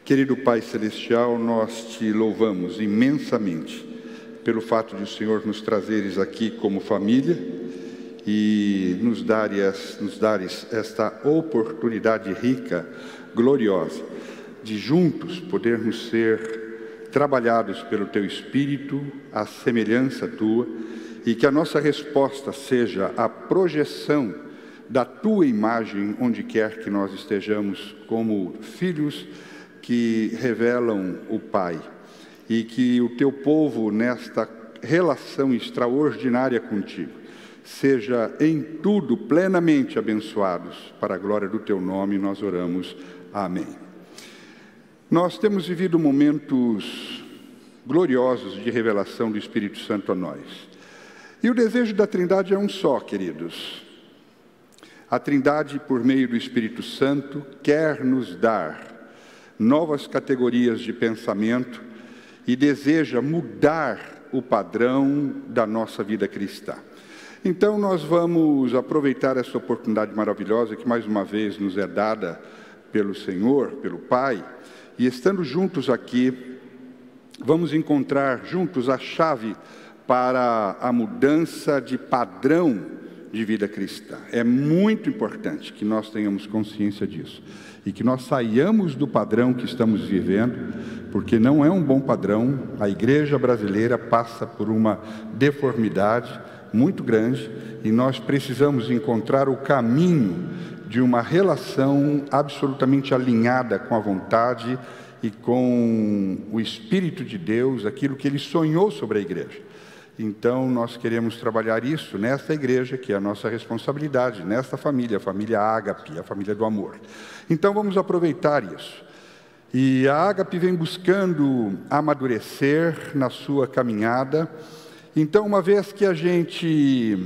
Querido Pai Celestial, nós te louvamos imensamente pelo fato de o Senhor nos trazeres aqui como família e nos dares esta oportunidade rica, gloriosa, de juntos podermos ser trabalhados pelo Teu Espírito, à semelhança Tua, e que a nossa resposta seja a projeção da Tua imagem, onde quer que nós estejamos, como filhos que revelam o Pai. E que o Teu povo, nesta relação extraordinária contigo, seja em tudo plenamente abençoados. Para a glória do Teu nome nós oramos. Amém. Nós temos vivido momentos gloriosos de revelação do Espírito Santo a nós. E o desejo da Trindade é um só, queridos. A Trindade, por meio do Espírito Santo, quer nos dar novas categorias de pensamento e deseja mudar o padrão da nossa vida cristã. Então nós vamos aproveitar essa oportunidade maravilhosa que mais uma vez nos é dada pelo Senhor, pelo Pai, e estando juntos aqui, vamos encontrar juntos a chave para a mudança de padrão de vida cristã. É muito importante que nós tenhamos consciência disso e que nós saiamos do padrão que estamos vivendo, porque não é um bom padrão. A igreja brasileira passa por uma deformidade muito grande e nós precisamos encontrar o caminho de uma relação absolutamente alinhada com a vontade e com o Espírito de Deus, aquilo que Ele sonhou sobre a igreja. Então, nós queremos trabalhar isso nesta igreja, que é a nossa responsabilidade, nesta família, a família Ágape, a família do amor. Então, vamos aproveitar isso. E a Ágape vem buscando amadurecer na sua caminhada. Então, uma vez que a gente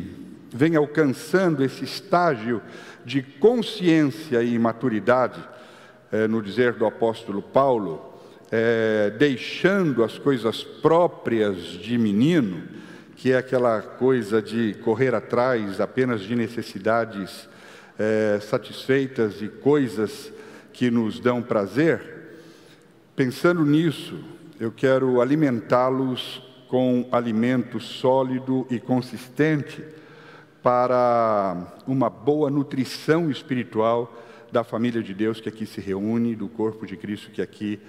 vem alcançando esse estágio de consciência e maturidade, no dizer do apóstolo Paulo, deixando as coisas próprias de menino, que é aquela coisa de correr atrás apenas de necessidades satisfeitas e coisas que nos dão prazer. Pensando nisso, eu quero alimentá-los com alimento sólido e consistente para uma boa nutrição espiritual da família de Deus que aqui se reúne, do corpo de Cristo que aqui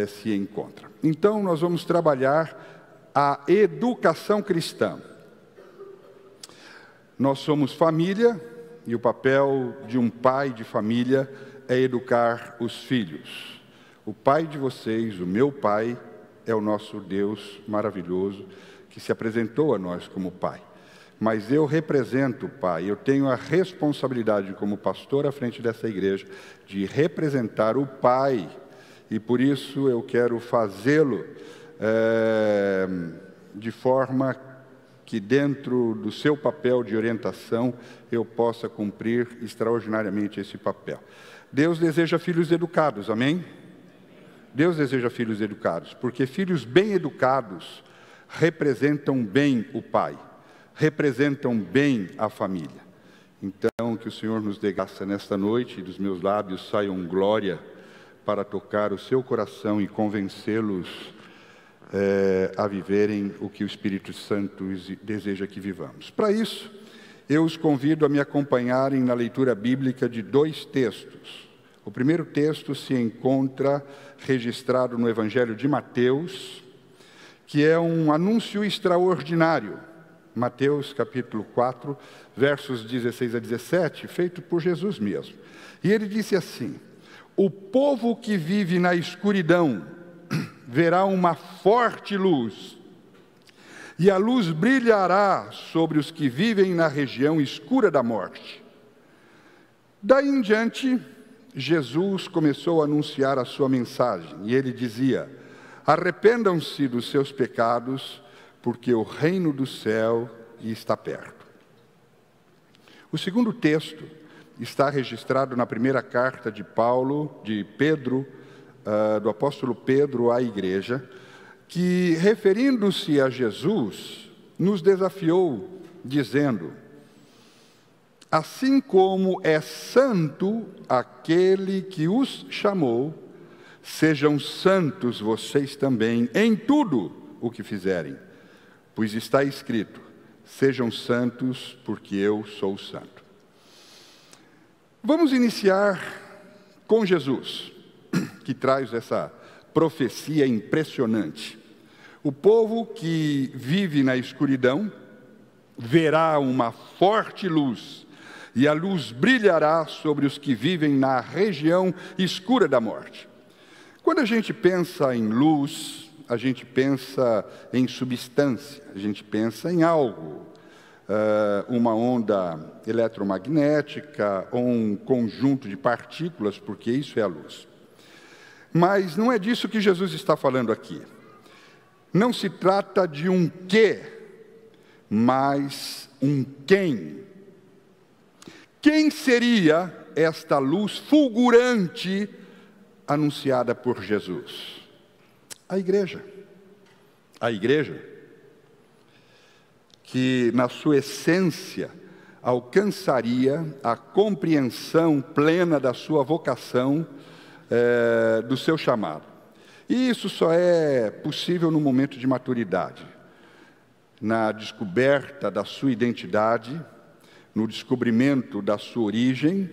se encontra. Então, nós vamos trabalhar a educação cristã. Nós somos família e o papel de um pai de família é educar os filhos. O pai de vocês, o meu pai, é o nosso Deus maravilhoso que se apresentou a nós como pai. Mas eu represento o pai, eu tenho a responsabilidade como pastor à frente dessa igreja de representar o pai. E por isso eu quero fazê-lo de forma que dentro do seu papel de orientação eu possa cumprir extraordinariamente esse papel. Deus deseja filhos educados, amém? Deus deseja filhos educados, porque filhos bem educados representam bem o pai, representam bem a família. Então, que o Senhor nos dê graça nesta noite e dos meus lábios saiam glória para tocar o seu coração e convencê-los a viverem o que o Espírito Santo deseja que vivamos. Para isso, eu os convido a me acompanharem na leitura bíblica de 2 textos. O primeiro texto se encontra registrado no Evangelho de Mateus, que é um anúncio extraordinário. Mateus capítulo 4, versos 16 a 17, feito por Jesus mesmo. E ele disse assim: o povo que vive na escuridão verá uma forte luz, e a luz brilhará sobre os que vivem na região escura da morte. Daí em diante, Jesus começou a anunciar a sua mensagem, e ele dizia: arrependam-se dos seus pecados, porque o reino do céu está perto. O segundo texto está registrado na primeira carta de Pedro, do apóstolo Pedro à igreja, que, referindo-se a Jesus, nos desafiou, dizendo: assim como é santo aquele que os chamou, Sejam santos vocês também em tudo o que fizerem, pois está escrito: sejam santos, porque eu sou santo. Vamos iniciar com Jesus, que traz essa profecia impressionante. O povo que vive na escuridão verá uma forte luz, e a luz brilhará sobre os que vivem na região escura da morte. Quando a gente pensa em luz, a gente pensa em substância, a gente pensa em algo, uma onda eletromagnética ou um conjunto de partículas, porque isso é a luz. Mas não é disso que Jesus está falando aqui. Não se trata de um quê, mas um quem. Quem seria esta luz fulgurante anunciada por Jesus? A igreja. A igreja que, na sua essência, alcançaria a compreensão plena da sua vocação, do seu chamado. E isso só é possível no momento de maturidade, na descoberta da sua identidade, no descobrimento da sua origem,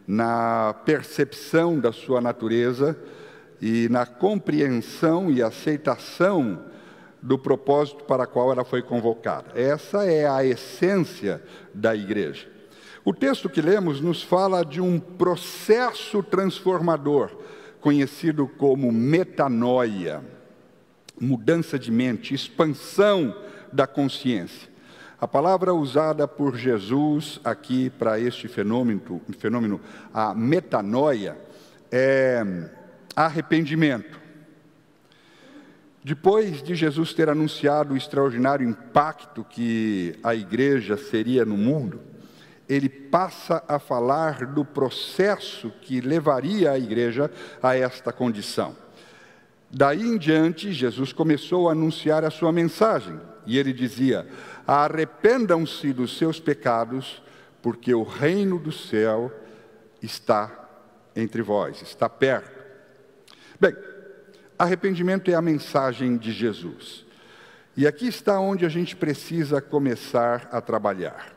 na percepção da sua natureza e na compreensão e aceitação do propósito para o qual ela foi convocada. Essa é a essência da igreja. O texto que lemos nos fala de um processo transformador, conhecido como metanoia, mudança de mente, expansão da consciência. A palavra usada por Jesus aqui para este fenômeno, a metanoia, é arrependimento. Depois de Jesus ter anunciado o extraordinário impacto que a igreja seria no mundo, ele passa a falar do processo que levaria a igreja a esta condição. Daí em diante, Jesus começou a anunciar a sua mensagem, e ele dizia: arrependam-se dos seus pecados, porque o reino do céu está entre vós, está perto. Bem, arrependimento é a mensagem de Jesus. E aqui está onde a gente precisa começar a trabalhar.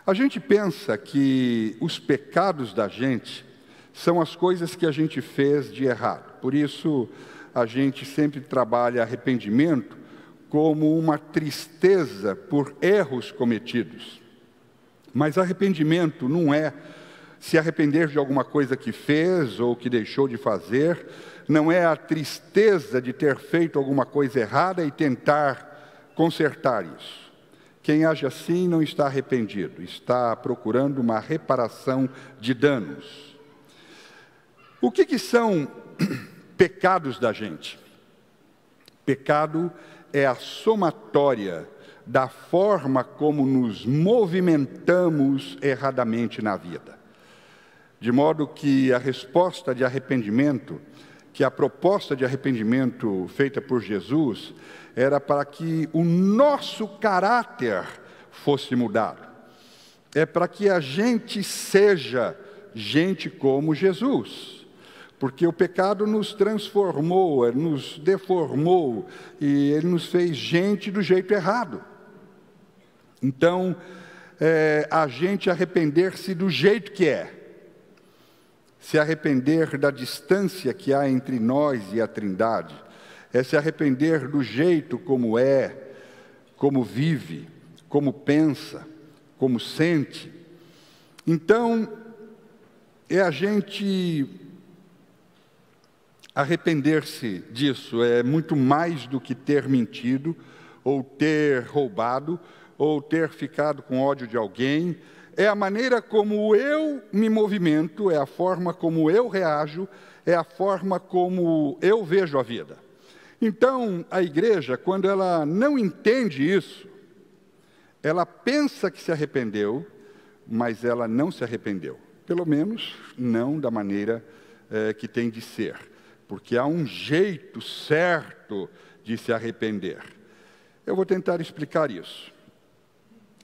A gente pensa que os pecados da gente são as coisas que a gente fez de errado. Por isso, a gente sempre trabalha arrependimento como uma tristeza por erros cometidos. Mas arrependimento não é se arrepender de alguma coisa que fez ou que deixou de fazer, não é a tristeza de ter feito alguma coisa errada e tentar consertar isso. Quem age assim não está arrependido, está procurando uma reparação de danos. O que são pecados da gente? Pecado é a somatória da forma como nos movimentamos erradamente na vida. De modo que a resposta de arrependimento, que a proposta de arrependimento feita por Jesus, era para que o nosso caráter fosse mudado. É para que a gente seja gente como Jesus. Porque o pecado nos transformou, nos deformou, e ele nos fez gente do jeito errado. Então, a gente arrepender-se do jeito que é. Se arrepender da distância que há entre nós e a Trindade, é se arrepender do jeito como é, como vive, como pensa, como sente. Então, é a gente arrepender-se disso, é muito mais do que ter mentido, ou ter roubado, ou ter ficado com ódio de alguém. É a maneira como eu me movimento, é a forma como eu reajo, é a forma como eu vejo a vida. Então, a igreja, quando ela não entende isso, ela pensa que se arrependeu, mas ela não se arrependeu. Pelo menos, não da maneira que tem de ser. Porque há um jeito certo de se arrepender. Eu vou tentar explicar isso.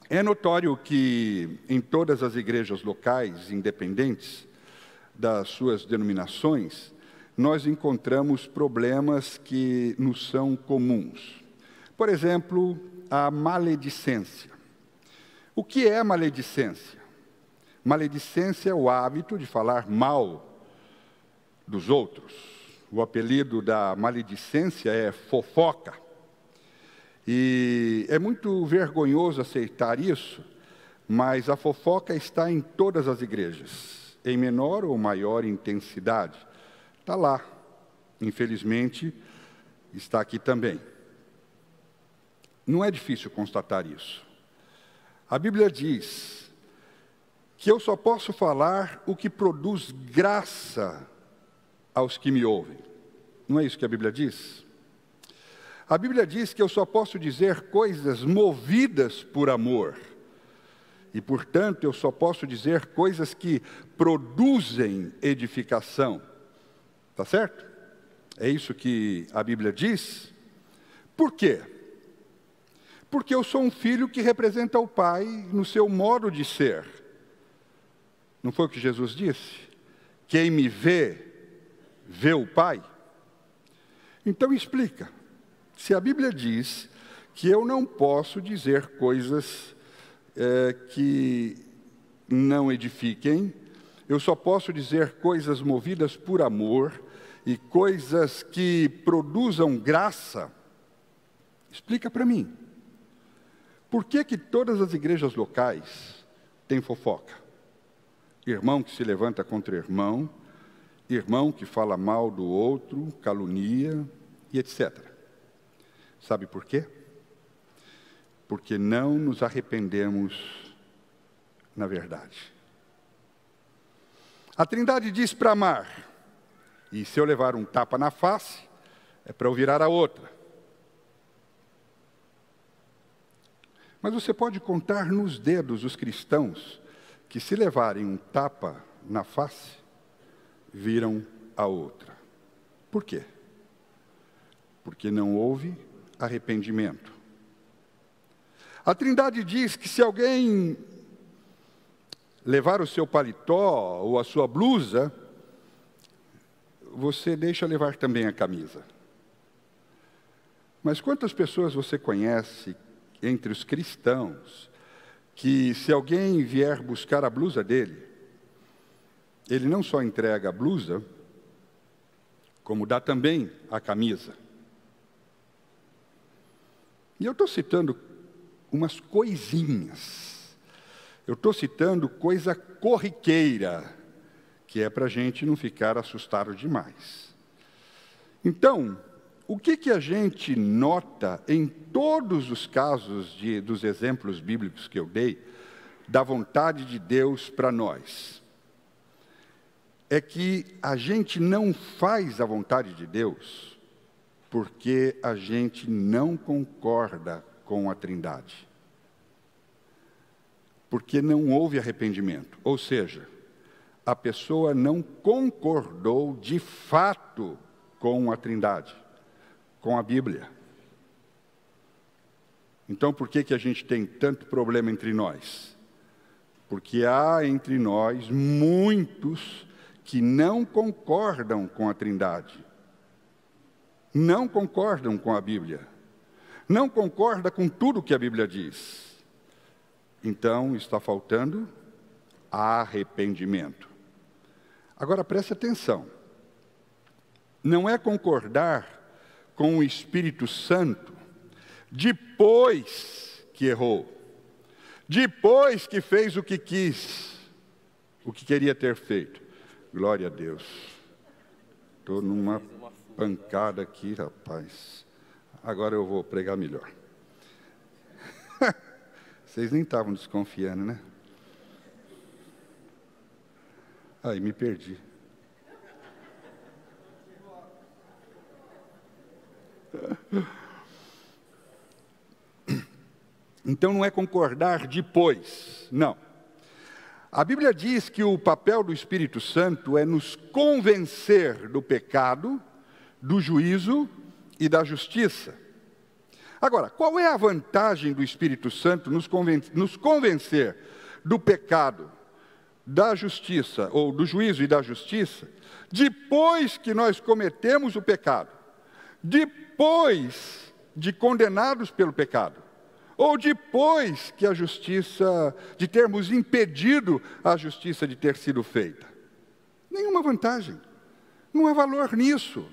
É notório que em todas as igrejas locais, independentes das suas denominações, nós encontramos problemas que nos são comuns. Por exemplo, a maledicência. O que é maledicência? Maledicência é o hábito de falar mal dos outros. O apelido da maledicência é fofoca. E é muito vergonhoso aceitar isso, mas a fofoca está em todas as igrejas, em menor ou maior intensidade. Está lá. Infelizmente, está aqui também. Não é difícil constatar isso. A Bíblia diz que eu só posso falar o que produz graça aos que me ouvem. Não é isso que a Bíblia diz? A Bíblia diz que eu só posso dizer coisas movidas por amor. E, portanto, eu só posso dizer coisas que produzem edificação. Está certo? É isso que a Bíblia diz. Por quê? Porque eu sou um filho que representa o Pai no seu modo de ser. Não foi o que Jesus disse? Quem me vê, vê o Pai. Então explica. Se a Bíblia diz que eu não posso dizer coisas que não edifiquem, eu só posso dizer coisas movidas por amor e coisas que produzam graça, explica para mim. Por que todas as igrejas locais têm fofoca? Irmão que se levanta contra irmão, irmão que fala mal do outro, calunia e etc. Sabe por quê? Porque não nos arrependemos na verdade. A Trindade diz para amar, e se eu levar um tapa na face, é para eu virar a outra. Mas você pode contar nos dedos os cristãos que, se levarem um tapa na face, viram a outra. Por quê? Porque não houve arrependimento. A Trindade diz que se alguém levar o seu paletó ou a sua blusa, você deixa levar também a camisa. Mas quantas pessoas você conhece entre os cristãos que, se alguém vier buscar a blusa dele, ele não só entrega a blusa, como dá também a camisa? E eu estou citando umas coisinhas. Eu estou citando coisa corriqueira, que é para a gente não ficar assustado demais. Então, o que a gente nota em todos os casos dos exemplos bíblicos que eu dei, da vontade de Deus para nós? É que a gente não faz a vontade de Deus porque a gente não concorda com a Trindade. Porque não houve arrependimento. Ou seja, a pessoa não concordou de fato com a Trindade, com a Bíblia. Então, por que a gente tem tanto problema entre nós? Porque há entre nós muitos que não concordam com a Trindade, não concordam com a Bíblia, não concordam com tudo que a Bíblia diz. Então, está faltando arrependimento. Agora, preste atenção. Não é concordar com o Espírito Santo depois que errou, depois que fez o que quis, o que queria ter feito. Glória a Deus. Estou numa pancada aqui, rapaz. Agora eu vou pregar melhor. Vocês nem estavam desconfiando, né? Aí, me perdi. Então não é concordar depois, não. A Bíblia diz que o papel do Espírito Santo é nos convencer do pecado, do juízo e da justiça. Agora, qual é a vantagem do Espírito Santo nos convencer do pecado, da justiça, ou do juízo e da justiça, depois que nós cometemos o pecado, depois de condenados pelo pecado, ou depois que a justiça, de termos impedido a justiça de ter sido feita. Nenhuma vantagem, não há valor nisso.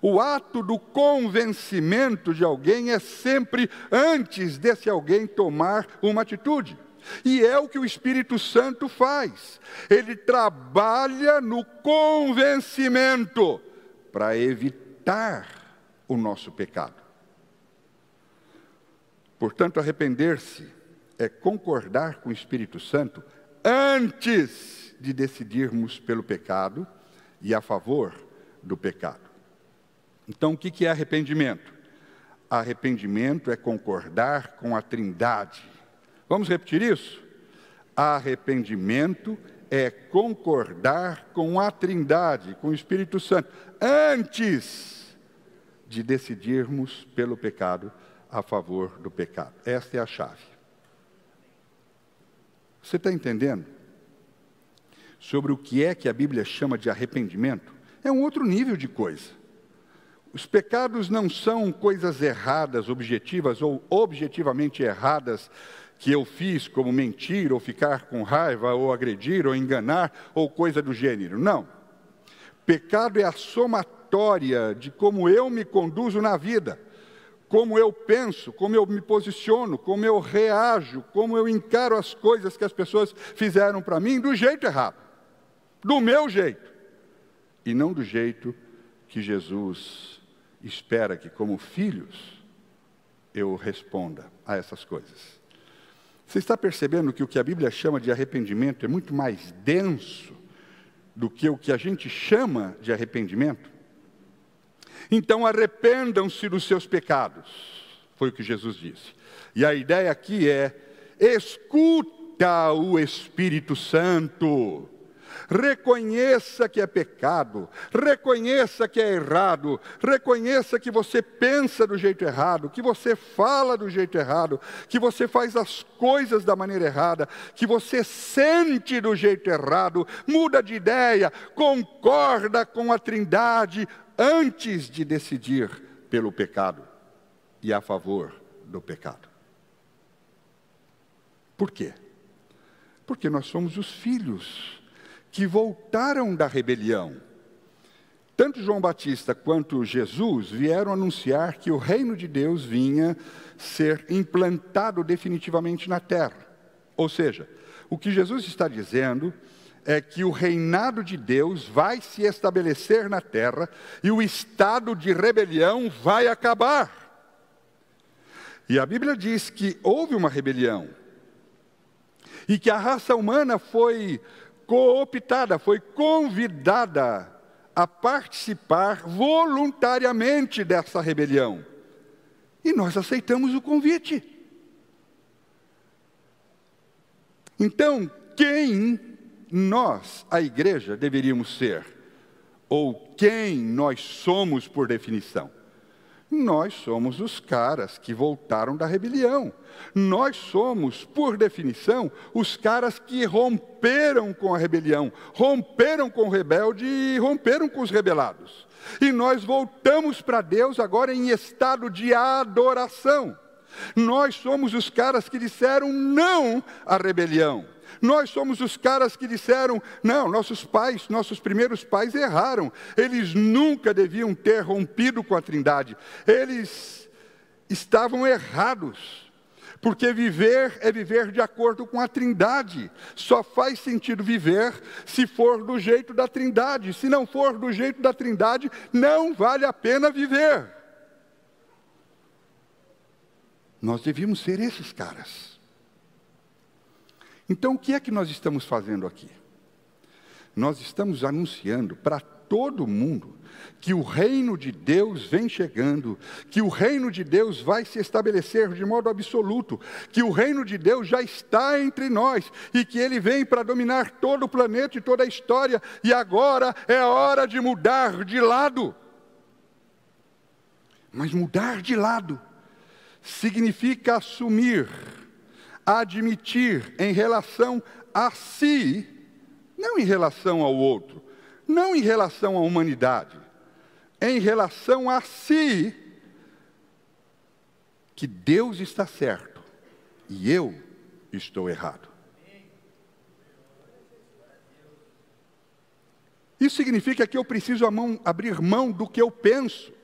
O ato do convencimento de alguém é sempre antes desse alguém tomar uma atitude. E é o que o Espírito Santo faz. Ele trabalha no convencimento para evitar o nosso pecado. Portanto, arrepender-se é concordar com o Espírito Santo antes de decidirmos pelo pecado e a favor do pecado. Então, o que é arrependimento? Arrependimento é concordar com a Trindade. Vamos repetir isso? Arrependimento é concordar com a Trindade, com o Espírito Santo, antes de decidirmos pelo pecado, a favor do pecado. Esta é a chave. Você está entendendo? Sobre o que é que a Bíblia chama de arrependimento? É um outro nível de coisa. Os pecados não são coisas erradas, objetivas ou objetivamente erradas que eu fiz, como mentir, ou ficar com raiva, ou agredir, ou enganar, ou coisa do gênero. Não. Pecado é a somatória de como eu me conduzo na vida, como eu penso, como eu me posiciono, como eu reajo, como eu encaro as coisas que as pessoas fizeram para mim do jeito errado, do meu jeito, e não do jeito que Jesus espera que, como filhos, eu responda a essas coisas. Você está percebendo que o que a Bíblia chama de arrependimento é muito mais denso do que o que a gente chama de arrependimento? Então arrependam-se dos seus pecados, foi o que Jesus disse. E a ideia aqui é, escuta o Espírito Santo. Reconheça que é pecado, reconheça que é errado, reconheça que você pensa do jeito errado, que você fala do jeito errado, que você faz as coisas da maneira errada, que você sente do jeito errado, muda de ideia, concorda com a Trindade antes de decidir pelo pecado e a favor do pecado. Por quê? Porque nós somos os filhos que voltaram da rebelião. Tanto João Batista quanto Jesus vieram anunciar que o reino de Deus vinha ser implantado definitivamente na terra. Ou seja, o que Jesus está dizendo é que o reinado de Deus vai se estabelecer na terra e o estado de rebelião vai acabar. E a Bíblia diz que houve uma rebelião e que a raça humana foi cooptada, foi convidada a participar voluntariamente dessa rebelião. E nós aceitamos o convite. Então, quem nós, a igreja, deveríamos ser? Ou quem nós somos por definição? Nós somos os caras que voltaram da rebelião. Nós somos, por definição, os caras que romperam com a rebelião, romperam com o rebelde e romperam com os rebelados. E nós voltamos para Deus agora em estado de adoração. Nós somos os caras que disseram não à rebelião. Nós somos os caras que disseram, não, nossos primeiros pais erraram. Eles nunca deviam ter rompido com a Trindade. Eles estavam errados. Porque viver é viver de acordo com a Trindade. Só faz sentido viver se for do jeito da Trindade. Se não for do jeito da Trindade, não vale a pena viver. Nós devíamos ser esses caras. Então, o que é que nós estamos fazendo aqui? Nós estamos anunciando para todo mundo que o reino de Deus vem chegando, que o reino de Deus vai se estabelecer de modo absoluto, que o reino de Deus já está entre nós e que ele vem para dominar todo o planeta e toda a história, e agora é hora de mudar de lado. Mas mudar de lado significa assumir, admitir em relação a si, não em relação ao outro, não em relação à humanidade, é em relação a si, que Deus está certo e eu estou errado. Isso significa que eu preciso abrir mão do que eu penso.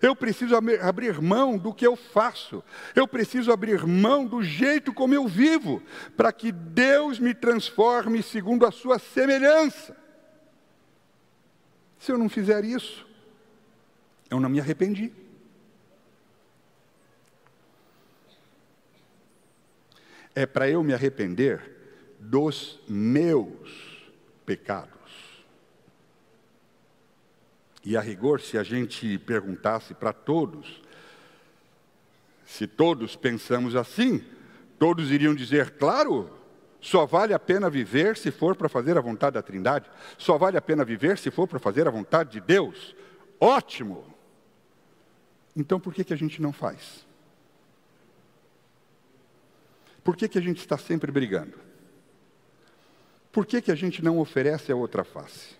Eu preciso abrir mão do que eu faço. Eu preciso abrir mão do jeito como eu vivo, para que Deus me transforme segundo a sua semelhança. Se eu não fizer isso, eu não me arrependi. É para eu me arrepender dos meus pecados. E a rigor, se a gente perguntasse para todos, se todos pensamos assim, todos iriam dizer, claro, só vale a pena viver se for para fazer a vontade da Trindade, só vale a pena viver se for para fazer a vontade de Deus. Ótimo! Então por que a gente não faz? Por que a gente está sempre brigando? Por que a gente não oferece a outra face?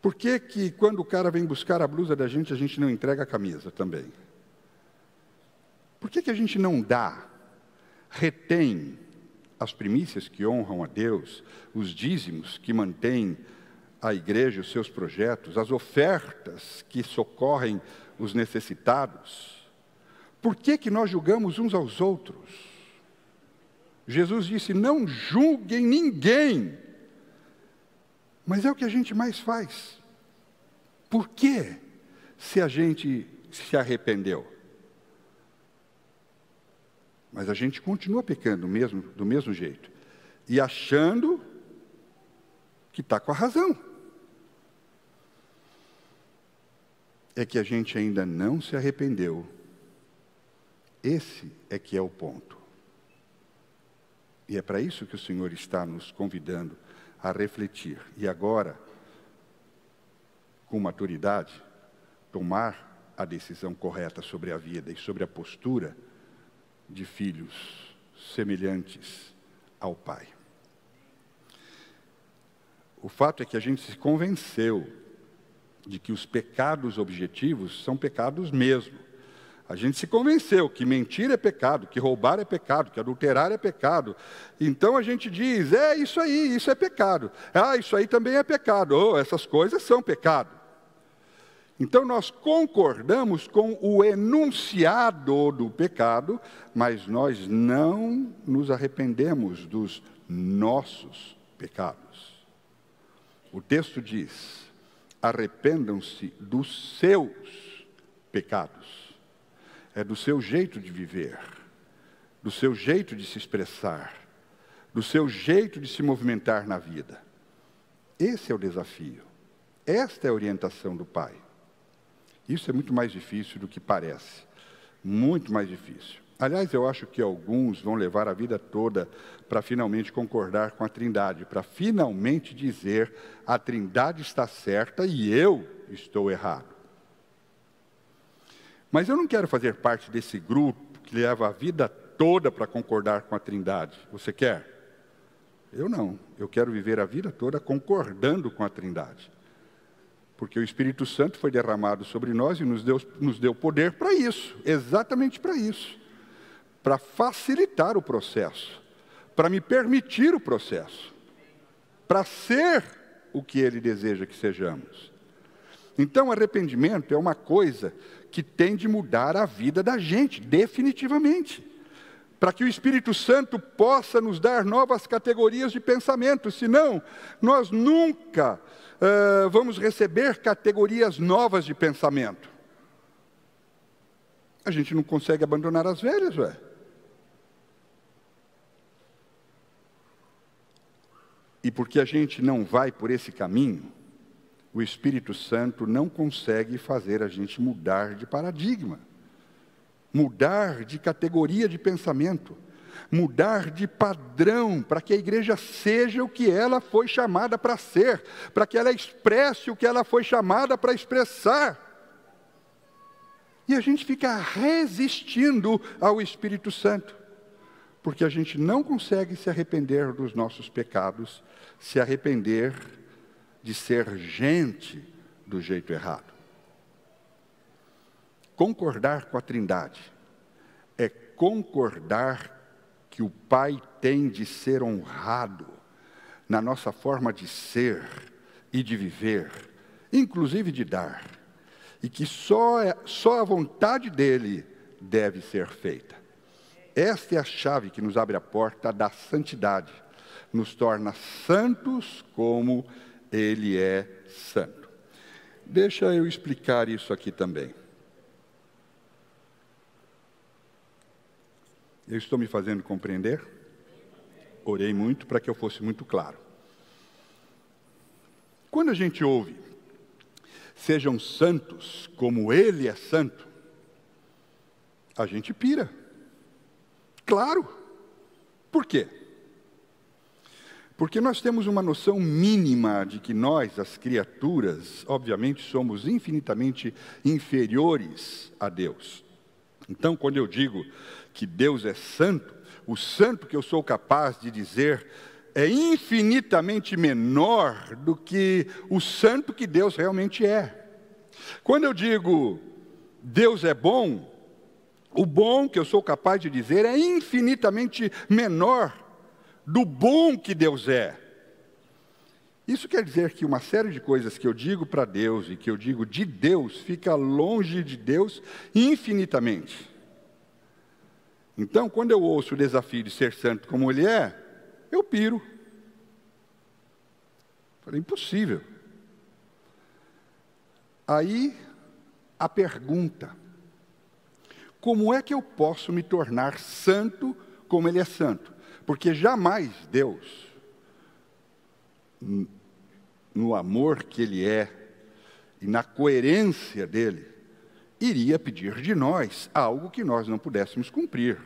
Por que quando o cara vem buscar a blusa da gente, a gente não entrega a camisa também? Por que a gente não dá, retém as primícias que honram a Deus, os dízimos que mantêm a igreja, os seus projetos, as ofertas que socorrem os necessitados? Por que nós julgamos uns aos outros? Jesus disse, não julguem ninguém. Mas é o que a gente mais faz. Por quê? Se a gente se arrependeu. Mas a gente continua pecando do mesmo jeito. E achando que está com a razão. É que a gente ainda não se arrependeu. Esse é que é o ponto. E é para isso que o Senhor está nos convidando a refletir. E agora, com maturidade, tomar a decisão correta sobre a vida e sobre a postura de filhos semelhantes ao Pai. O fato é que a gente se convenceu de que os pecados objetivos são pecados mesmo. A gente se convenceu que mentir é pecado, que roubar é pecado, que adulterar é pecado. Então a gente diz, isso aí, isso é pecado. Isso aí também é pecado. Essas coisas são pecado. Então nós concordamos com o enunciado do pecado, mas nós não nos arrependemos dos nossos pecados. O texto diz, arrependam-se dos seus pecados. É do seu jeito de viver, do seu jeito de se expressar, do seu jeito de se movimentar na vida. Esse é o desafio. Esta é a orientação do Pai. Isso é muito mais difícil do que parece. Muito mais difícil. Aliás, eu acho que alguns vão levar a vida toda para finalmente concordar com a Trindade, para finalmente dizer, a Trindade está certa e eu estou errado. Mas eu não quero fazer parte desse grupo que leva a vida toda para concordar com a Trindade. Você quer? Eu não. Eu quero viver a vida toda concordando com a Trindade. Porque o Espírito Santo foi derramado sobre nós e nos deu poder para isso. Exatamente para isso. Para facilitar o processo. Para me permitir o processo. Para ser o que Ele deseja que sejamos. Então, arrependimento é uma coisa que tem de mudar a vida da gente, definitivamente. Para que o Espírito Santo possa nos dar novas categorias de pensamento. Senão, nós nunca vamos receber categorias novas de pensamento. A gente não consegue abandonar as velhas, E porque a gente não vai por esse caminho, o Espírito Santo não consegue fazer a gente mudar de paradigma, mudar de categoria de pensamento, mudar de padrão, para que a igreja seja o que ela foi chamada para ser, para que ela expresse o que ela foi chamada para expressar. E a gente fica resistindo ao Espírito Santo, Porque a gente não consegue se arrepender dos nossos pecados, se arrepender de ser gente do jeito errado. Concordar com a Trindade é concordar que o Pai tem de ser honrado na nossa forma de ser e de viver, inclusive de dar, e que só a vontade dele deve ser feita. Esta é a chave que nos abre a porta da santidade, nos torna santos como ele é santo. Deixa eu explicar isso aqui também. Eu estou me fazendo compreender? Orei muito para que eu fosse muito claro. Quando a gente ouve, sejam santos como ele é santo, a gente pira. Claro. Por quê? Porque nós temos uma noção mínima de que nós, as criaturas, obviamente somos infinitamente inferiores a Deus. Então, quando eu digo que Deus é santo, o santo que eu sou capaz de dizer é infinitamente menor do que o santo que Deus realmente é. Quando eu digo Deus é bom, o bom que eu sou capaz de dizer é infinitamente menor do bom que Deus é. Isso quer dizer que uma série de coisas que eu digo para Deus e que eu digo de Deus, fica longe de Deus infinitamente. Então, quando eu ouço o desafio de ser santo como ele é, eu piro. Falei, impossível. Aí, a pergunta: como é que eu posso me tornar santo como ele é santo? Porque jamais Deus, no amor que ele é e na coerência dele, iria pedir de nós algo que nós não pudéssemos cumprir.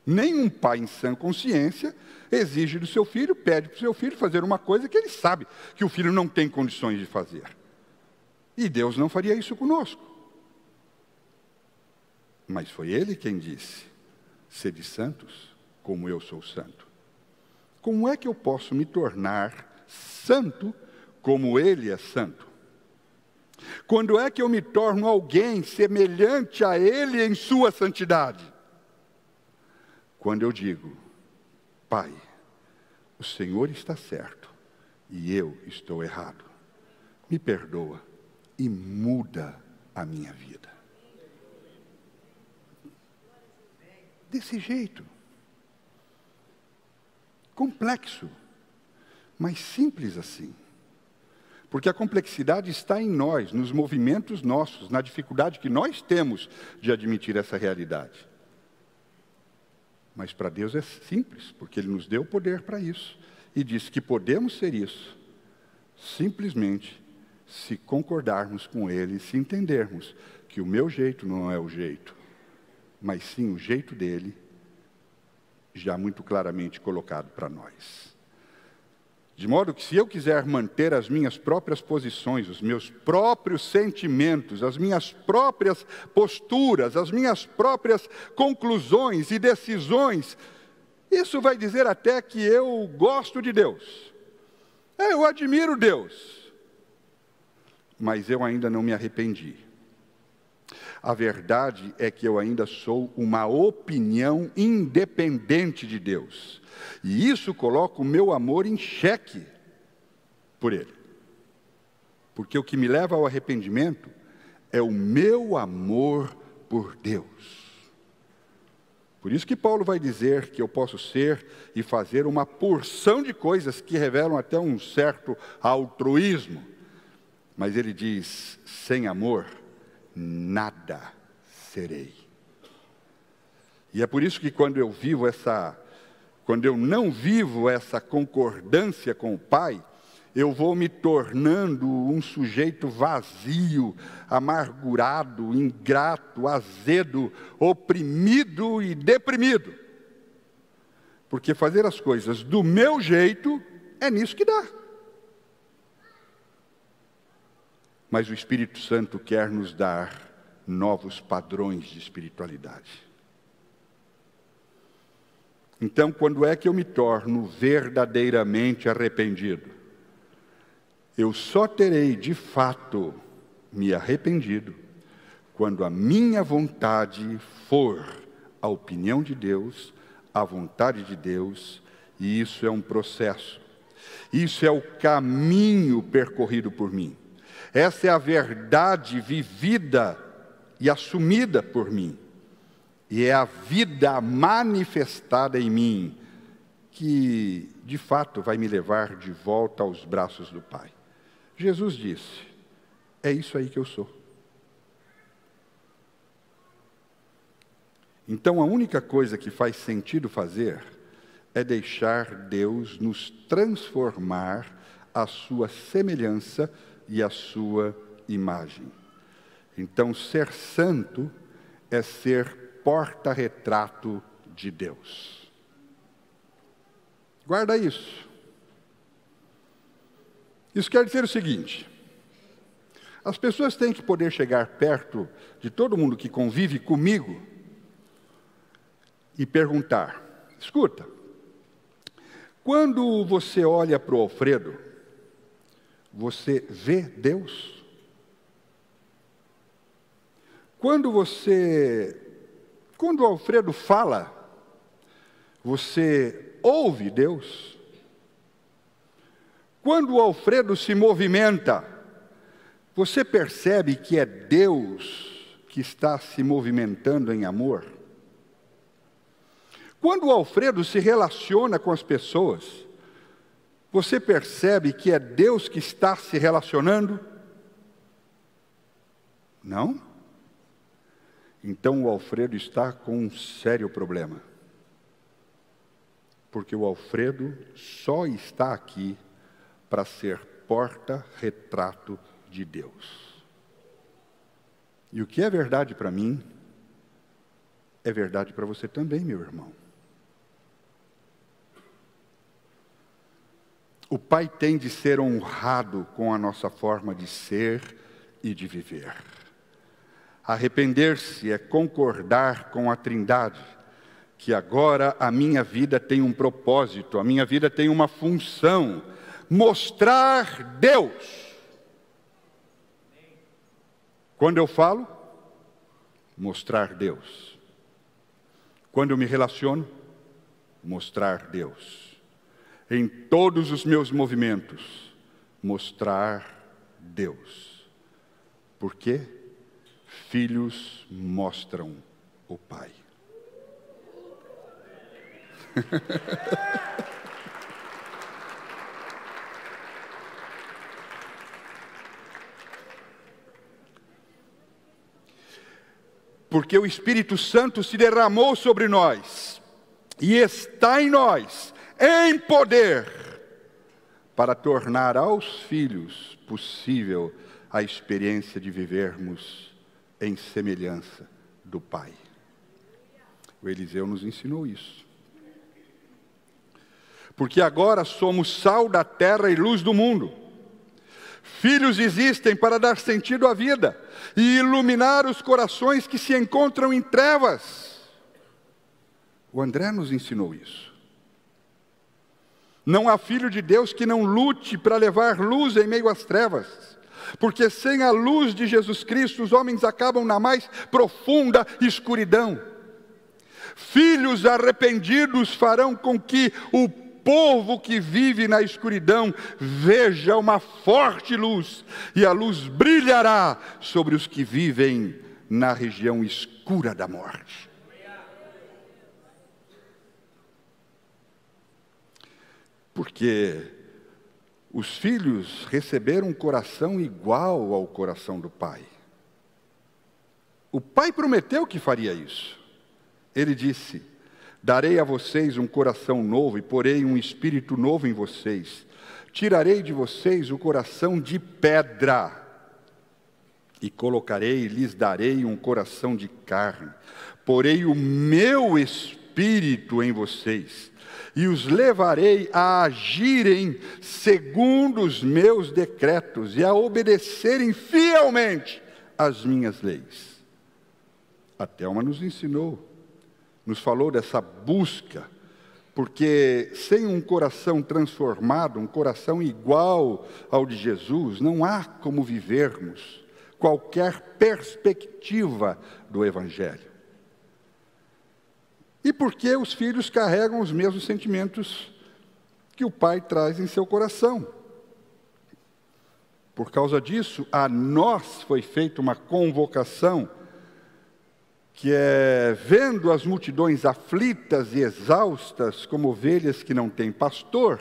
Nenhum pai em sã consciência exige do seu filho, pede para o seu filho fazer uma coisa que ele sabe que o filho não tem condições de fazer. E Deus não faria isso conosco. Mas foi ele quem disse: sede santos, como eu sou santo. Como é que eu posso me tornar santo como ele é santo? Quando é que eu me torno alguém semelhante a ele em sua santidade? Quando eu digo: Pai, o Senhor está certo e eu estou errado. Me perdoa e muda a minha vida. Desse jeito. Complexo, mas simples assim. Porque a complexidade está em nós, nos movimentos nossos, na dificuldade que nós temos de admitir essa realidade. Mas para Deus é simples, porque Ele nos deu o poder para isso. E disse que podemos ser isso, simplesmente se concordarmos com Ele, se entendermos que o meu jeito não é o jeito, mas sim o jeito dele, já muito claramente colocado para nós. De modo que se eu quiser manter as minhas próprias posições, os meus próprios sentimentos, as minhas próprias posturas, as minhas próprias conclusões e decisões, isso vai dizer até que eu gosto de Deus. Eu admiro Deus. Mas eu ainda não me arrependi. A verdade é que eu ainda sou uma opinião independente de Deus. E isso coloca o meu amor em xeque por Ele. Porque o que me leva ao arrependimento é o meu amor por Deus. Por isso que Paulo vai dizer que eu posso ser e fazer uma porção de coisas que revelam até um certo altruísmo. Mas ele diz: sem amor, nada serei. E é por isso que quando eu não vivo essa concordância com o Pai, eu vou me tornando um sujeito vazio, amargurado, ingrato, azedo, oprimido e deprimido. Porque fazer as coisas do meu jeito é nisso que dá. Mas o Espírito Santo quer nos dar novos padrões de espiritualidade. Então, quando é que eu me torno verdadeiramente arrependido? Eu só terei de fato me arrependido quando a minha vontade for a opinião de Deus, a vontade de Deus, e isso é um processo. Isso é o caminho percorrido por mim. Essa é a verdade vivida e assumida por mim. E é a vida manifestada em mim que, de fato, vai me levar de volta aos braços do Pai. Jesus disse, é isso aí que eu sou. Então, a única coisa que faz sentido fazer é deixar Deus nos transformar à sua semelhança e à sua imagem. Então, ser santo é ser porta-retrato de Deus. Guarda isso. Isso quer dizer o seguinte: as pessoas têm que poder chegar perto de todo mundo que convive comigo e perguntar, escuta, quando você olha para o Alfredo, você vê Deus? Quando o Alfredo fala, você ouve Deus? Quando o Alfredo se movimenta, você percebe que é Deus que está se movimentando em amor? Quando o Alfredo se relaciona com as pessoas, você percebe que é Deus que está se relacionando? Não? Então o Alfredo está com um sério problema. Porque o Alfredo só está aqui para ser porta-retrato de Deus. E o que é verdade para mim, é verdade para você também, meu irmão. O Pai tem de ser honrado com a nossa forma de ser e de viver. Arrepender-se é concordar com a Trindade, que agora a minha vida tem um propósito, a minha vida tem uma função, mostrar Deus. Quando eu falo, mostrar Deus. Quando eu me relaciono, mostrar Deus. Em todos os meus movimentos, mostrar Deus. Por quê? Filhos mostram o Pai. Porque o Espírito Santo se derramou sobre nós e está em nós, em poder, para tornar aos filhos possível a experiência de vivermos em semelhança do Pai. O Eliseu nos ensinou isso. Porque agora somos sal da terra e luz do mundo. Filhos existem para dar sentido à vida e iluminar os corações que se encontram em trevas. O André nos ensinou isso. Não há filho de Deus que não lute para levar luz em meio às trevas. Porque sem a luz de Jesus Cristo, os homens acabam na mais profunda escuridão. Filhos arrependidos farão com que o povo que vive na escuridão veja uma forte luz, e a luz brilhará sobre os que vivem na região escura da morte. Porque os filhos receberam um coração igual ao coração do Pai. O Pai prometeu que faria isso. Ele disse: darei a vocês um coração novo e porei um espírito novo em vocês. Tirarei de vocês o coração de pedra e colocarei, lhes darei um coração de carne. Porei o meu espírito em vocês e os levarei a agirem segundo os meus decretos e a obedecerem fielmente as minhas leis. A Thelma nos ensinou, nos falou dessa busca Porque sem um coração transformado, um coração igual ao de Jesus, não há como vivermos qualquer perspectiva do Evangelho. E porque os filhos carregam os mesmos sentimentos que o pai traz em seu coração. Por causa disso, a nós foi feita uma convocação que é, vendo as multidões aflitas e exaustas, como ovelhas que não têm pastor,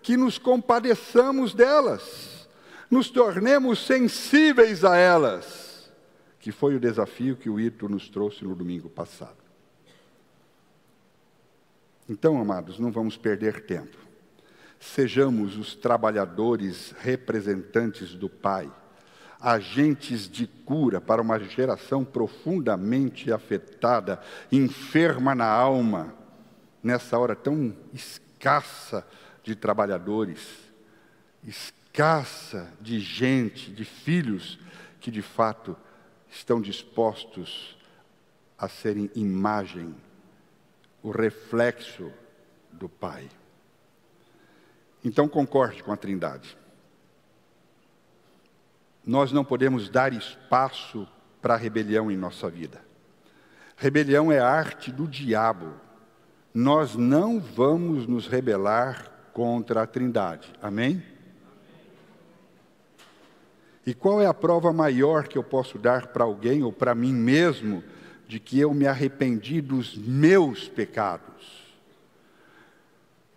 que nos compadeçamos delas, nos tornemos sensíveis a elas, que foi o desafio que o Ito nos trouxe no domingo passado. Então, amados, não vamos perder tempo. Sejamos os trabalhadores representantes do Pai, agentes de cura para uma geração profundamente afetada, enferma na alma, nessa hora tão escassa de trabalhadores, escassa de gente, de filhos que de fato estão dispostos a serem imagem, o reflexo do Pai. Então concorde com a Trindade. Nós não podemos dar espaço para a rebelião em nossa vida. Rebelião é a arte do diabo. Nós não vamos nos rebelar contra a Trindade. Amém? E qual é a prova maior que eu posso dar para alguém ou para mim mesmo de que eu me arrependi dos meus pecados?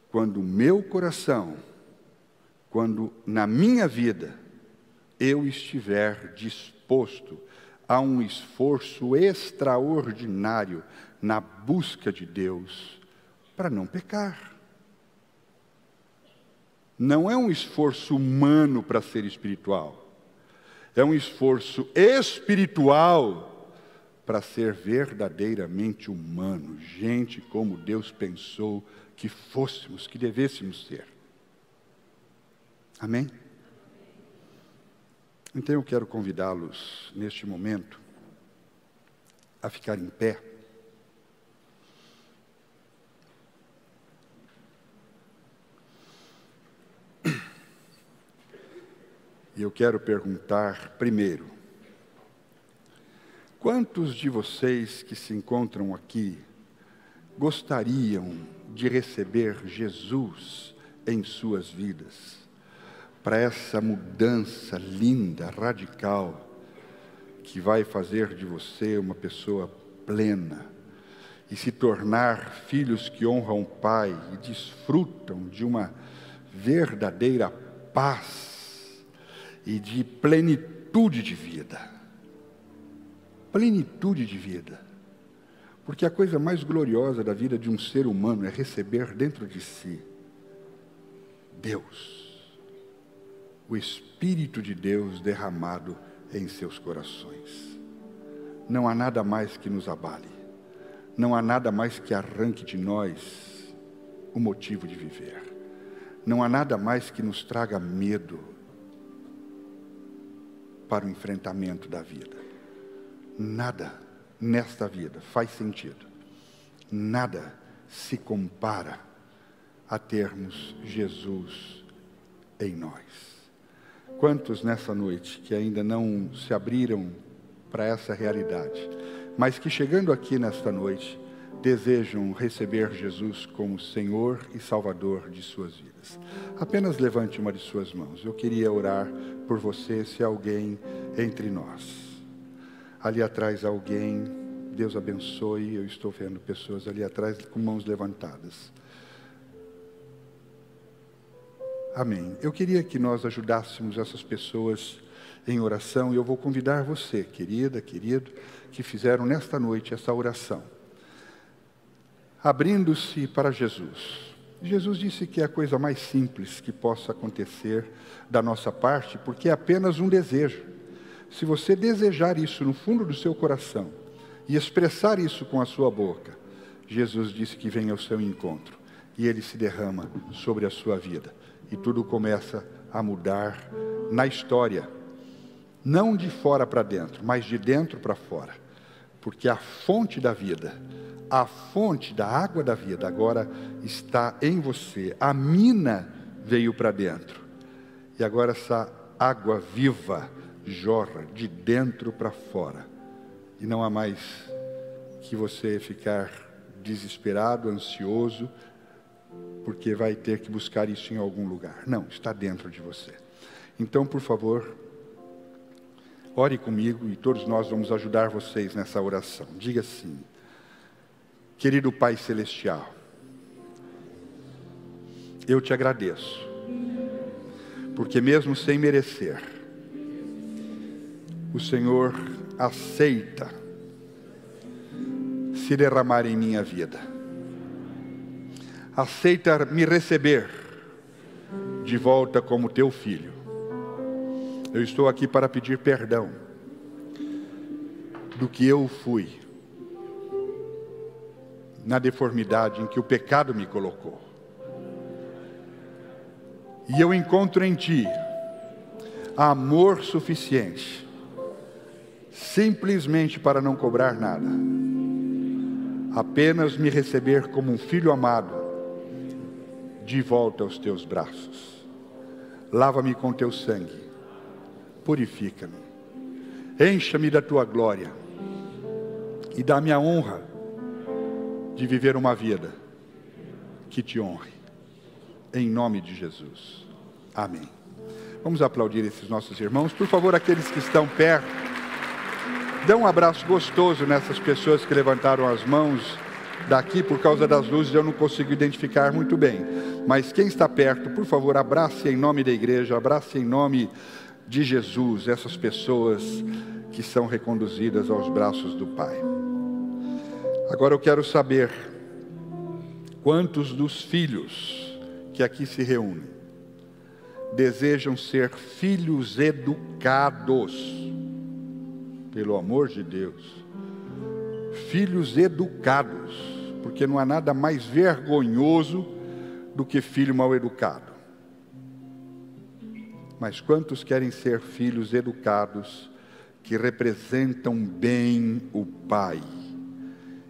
Quando o meu coração, quando na minha vida, eu estiver disposto a um esforço extraordinário na busca de Deus para não pecar. Não é um esforço humano para ser espiritual. É um esforço espiritual para ser verdadeiramente humano. Gente como Deus pensou que fôssemos, que devêssemos ser. Amém? Então eu quero convidá-los, neste momento, a ficar em pé. E eu quero perguntar primeiro, quantos de vocês que se encontram aqui gostariam de receber Jesus em suas vidas? Para essa mudança linda, radical, que vai fazer de você uma pessoa plena e se tornar filhos que honram o Pai e desfrutam de uma verdadeira paz e de plenitude de vida. Plenitude de vida. Porque a coisa mais gloriosa da vida de um ser humano é receber dentro de si Deus. O Espírito de Deus derramado em seus corações. Não há nada mais que nos abale. Não há nada mais que arranque de nós o motivo de viver. Não há nada mais que nos traga medo para o enfrentamento da vida. Nada nesta vida faz sentido. Nada se compara a termos Jesus em nós. Quantos nessa noite que ainda não se abriram para essa realidade, mas que chegando aqui nesta noite, desejam receber Jesus como Senhor e Salvador de suas vidas? Apenas levante uma de suas mãos. Eu queria orar por você, se há alguém entre nós. Ali atrás alguém, Deus abençoe, eu estou vendo pessoas ali atrás com mãos levantadas. Amém. Eu queria que nós ajudássemos essas pessoas em oração, e eu vou convidar você, querida, querido, que fizeram nesta noite essa oração, abrindo-se para Jesus. Jesus disse que é a coisa mais simples que possa acontecer da nossa parte, porque é apenas um desejo. Se você desejar isso no fundo do seu coração e expressar isso com a sua boca, Jesus disse que vem ao seu encontro e Ele se derrama sobre a sua vida. E tudo começa a mudar na história. Não de fora para dentro, mas de dentro para fora. Porque a fonte da vida, A fonte da água da vida agora está em você. A mina veio para dentro. E agora essa água viva jorra de dentro para fora. E não há mais que você ficar desesperado, ansioso, porque vai ter que buscar isso em algum lugar. Não, está dentro de você. Então, por favor, ore comigo e todos nós vamos ajudar vocês nessa oração. Diga assim: querido Pai Celestial, eu te agradeço, porque mesmo sem merecer, o Senhor aceita se derramar em minha vida. Aceita me receber de volta como teu filho. Eu estou aqui para pedir perdão do que eu fui, na deformidade em que o pecado me colocou. E eu encontro em Ti amor suficiente, simplesmente para não cobrar nada, apenas me receber como um filho amado, de volta aos Teus braços. Lava-me com Teu sangue, purifica-me, encha-me da Tua glória, e dá-me a honra de viver uma vida que Te honre, em nome de Jesus, amém. Vamos aplaudir esses nossos irmãos. Por favor, aqueles que estão perto, dê um abraço gostoso nessas pessoas que levantaram as mãos. Daqui, por causa das luzes, eu não consigo identificar muito bem, mas quem está perto, por favor, abrace em nome da igreja, abrace em nome de Jesus essas pessoas que são reconduzidas aos braços do Pai. Agora eu quero saber quantos dos filhos que aqui se reúnem desejam ser filhos educados, pelo amor de Deus, filhos educados, porque não há nada mais vergonhoso do que filho mal educado. Mas quantos querem ser filhos educados, que representam bem o Pai,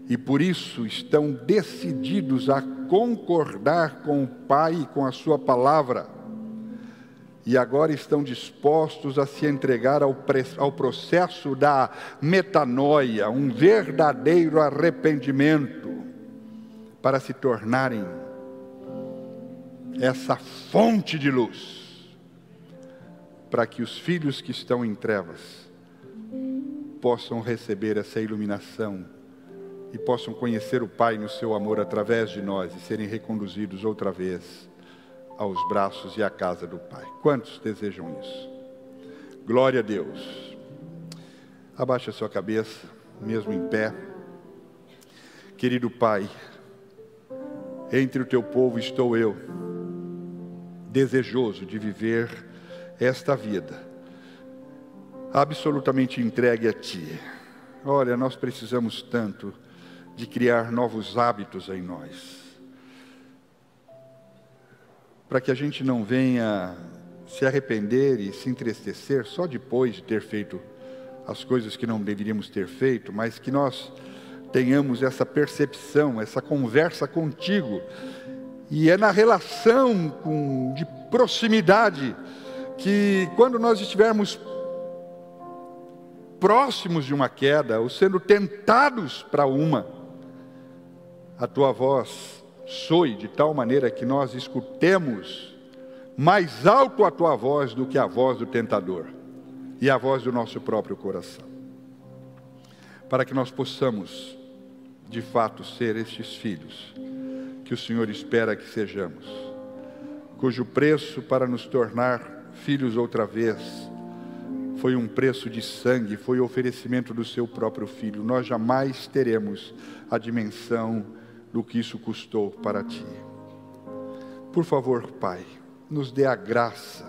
e por isso estão decididos a concordar com o Pai e com a sua palavra, e agora estão dispostos a se entregar ao processo da metanoia, um verdadeiro arrependimento, para se tornarem essa fonte de luz, para que os filhos que estão em trevas possam receber essa iluminação e possam conhecer o Pai no seu amor através de nós e serem reconduzidos outra vez aos braços e à casa do Pai. Quantos desejam isso? Glória a Deus. Abaixe a sua cabeça, mesmo em pé. Querido Pai, entre o teu povo estou eu, desejoso de viver esta vida, absolutamente entregue a Ti. Olha, nós precisamos tanto de criar novos hábitos em nós, para que a gente não venha se arrepender e se entristecer só depois de ter feito as coisas que não deveríamos ter feito, mas que nós tenhamos essa percepção, essa conversa contigo, e é na relação de proximidade, que quando nós estivermos próximos de uma queda, ou sendo tentados para uma, a Tua voz soe de tal maneira que nós escutemos mais alto a Tua voz do que a voz do tentador, e a voz do nosso próprio coração, para que nós possamos de fato ser estes filhos que o Senhor espera que sejamos, cujo preço para nos tornar filhos outra vez foi um preço de sangue, foi o oferecimento do seu próprio Filho. Nós jamais teremos a dimensão do que isso custou para Ti. Por favor, Pai, nos dê a graça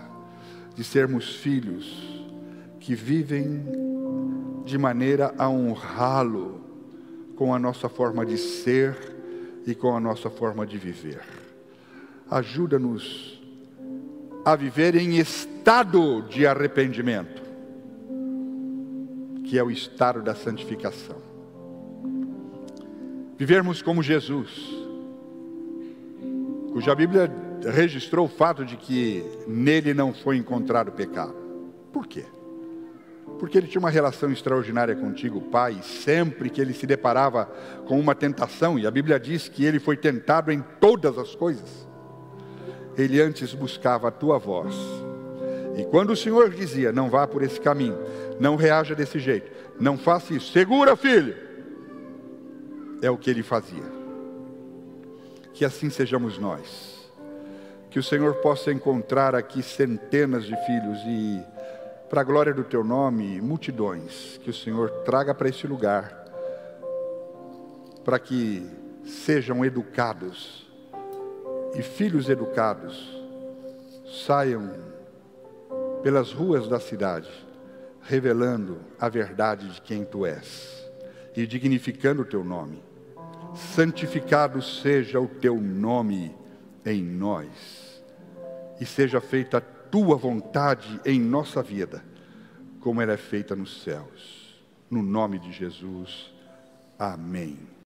de sermos filhos que vivem de maneira a honrá-lo com a nossa forma de ser e com a nossa forma de viver. Ajuda-nos a viver em estado de arrependimento, que é o estado da santificação. vivermos como Jesus, cuja Bíblia registrou o fato de que nele não foi encontrado pecado. Por quê? Porque ele tinha uma relação extraordinária contigo, Pai, e sempre que ele se deparava com uma tentação, e a Bíblia diz que ele foi tentado em todas as coisas, ele antes buscava a tua voz. E quando o Senhor dizia, não vá por esse caminho, não reaja desse jeito, não faça isso, segura, filho, é o que ele fazia. Que assim sejamos nós, que o Senhor possa encontrar aqui centenas de filhos e, para a glória do teu nome, multidões, que o Senhor traga para esse lugar, para que sejam educados, e filhos educados saiam pelas ruas da cidade, revelando a verdade de quem tu és, e dignificando o teu nome. Santificado seja o teu nome em nós, e seja feita a tua vontade em nossa vida, como ela é feita nos céus. No nome de Jesus, amém.